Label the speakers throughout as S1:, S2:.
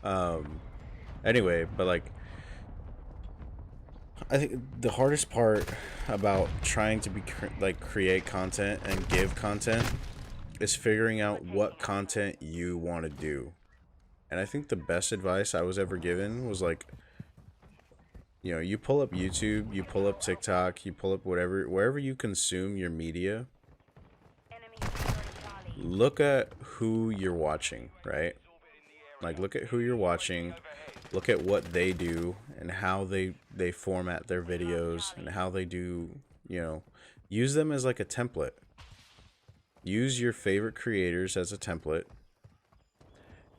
S1: Um, anyway, but like, I think the hardest part about trying to be create content and give content is figuring out what content you want to do. And I think the best advice I was ever given was like, you pull up YouTube, you pull up TikTok, you pull up whatever, wherever you consume your media, look at who you're watching, right? Like, look at who you're watching, look at what they do and how they format their videos and how they do, use them as like a template. Use your favorite creators as a template.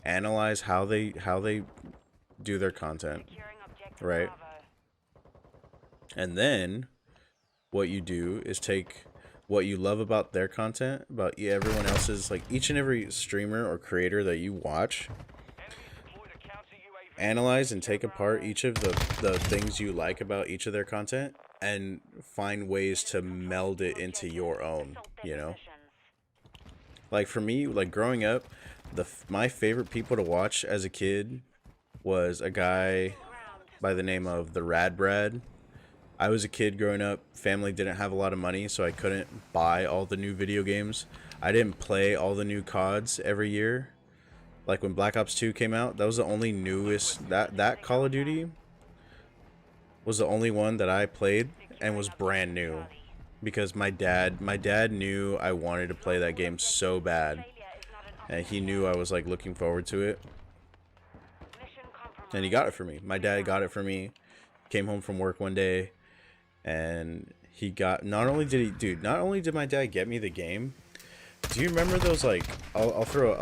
S1: Analyze how they do their content, right? And then what you do is take what you love about their content, about everyone else's, like each and every streamer or creator that you watch, analyze and take apart each of the things you like about each of their content and find ways to meld it into your own, Like for me, like growing up, my favorite people to watch as a kid was a guy by the name of the Rad Brad. I was a kid growing up. Family didn't have a lot of money, so I couldn't buy all the new video games. I didn't play all the new CODs every year. Like when Black Ops 2 came out, that was the only newest, that Call of Duty was the only one that I played and was brand new because my dad knew I wanted to play that game so bad, and he knew I was like looking forward to it, and he got it for me. My dad got it for me. Came home from work one day and he got, not only did my dad get me the game. Do you remember those, like, I'll throw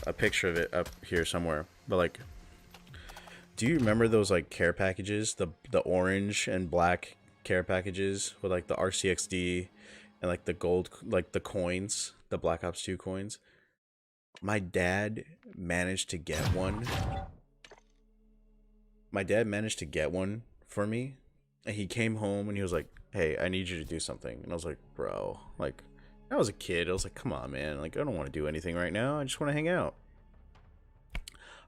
S1: a picture of it up here somewhere, but like, do you remember those like care packages, the orange and black care packages with like the RCXD and like the gold, like the coins, the Black Ops 2 coins? My dad managed to get one. My dad managed to get one for me, and he came home and he was like, "Hey, I need you to do something." And I was like, "Bro, like, I was a kid. I was like, come on, man. Like, I don't want to do anything right now. I just want to hang out."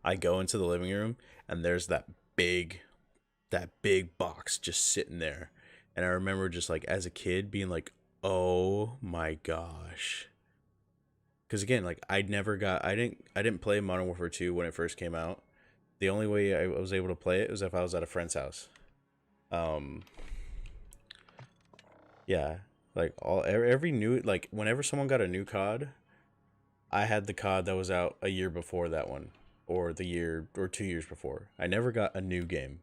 S1: I go into the living room and there's big that big box just sitting there. And I remember just like as a kid being like, "Oh my gosh." Cuz again, like I didn't play Modern Warfare 2 when it first came out. The only way I was able to play it was if I was at a friend's house. Um yeah, like every new, like whenever someone got a new COD, I had the COD that was out a year before that one, or the year or 2 years before. I never got a new game.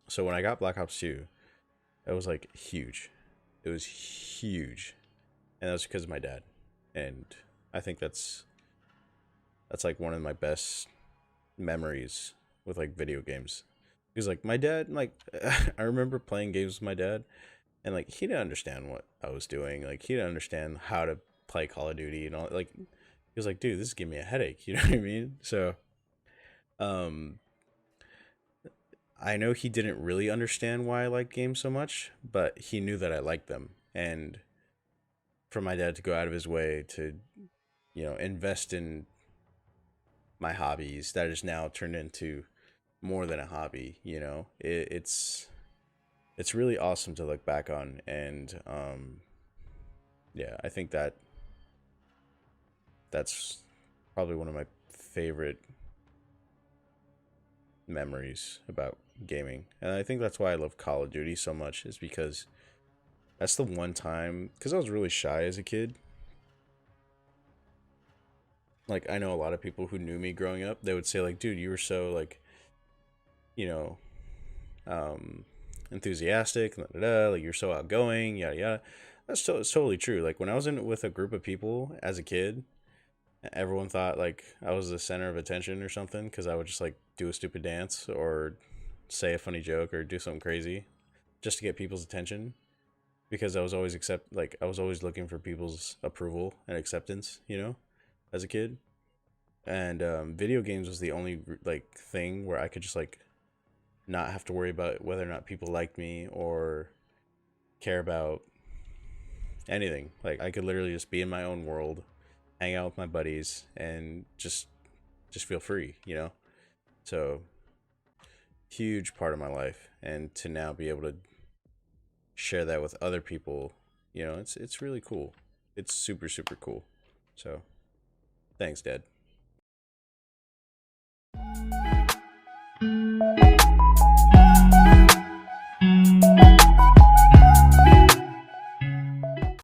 S1: So when I got Black Ops 2, it was like huge. It was huge. And that's because of my dad. And I think that's like one of my best memories with like video games. Because like my dad, like I remember playing games with my dad, and like he didn't understand what I was doing. Like he didn't understand how to play Call of Duty and all. Like he was like, "Dude, this is giving me a headache." You know what I mean? So, um, I know he didn't really understand why I like games so much, but he knew that I liked them. And for my dad to go out of his way to, invest in my hobbies that is now turned into more than a hobby, it's really awesome to look back on. And yeah, I think that's probably one of my favorite memories about gaming. And I think that's why I love Call of Duty so much, is because that's the one time, because I was really shy as a kid. Like, I know a lot of people who knew me growing up, they would say like, "Dude, you were so like, you know, um enthusiastic, da, da, da, like you're so outgoing, yada yada." It's totally true. Like when I was in with a group of people as a kid, everyone thought like I was the center of attention or something, because I would just like do a stupid dance or say a funny joke or do something crazy just to get people's attention, because I was always looking for people's approval and acceptance, as a kid. And video games was the only like thing where I could just like not have to worry about whether or not people liked me or care about anything. Like I could literally just be in my own world, hang out with my buddies, and just feel free. So huge part of my life, and to now be able to share that with other people, it's really cool. It's super super cool. So thanks, Dad.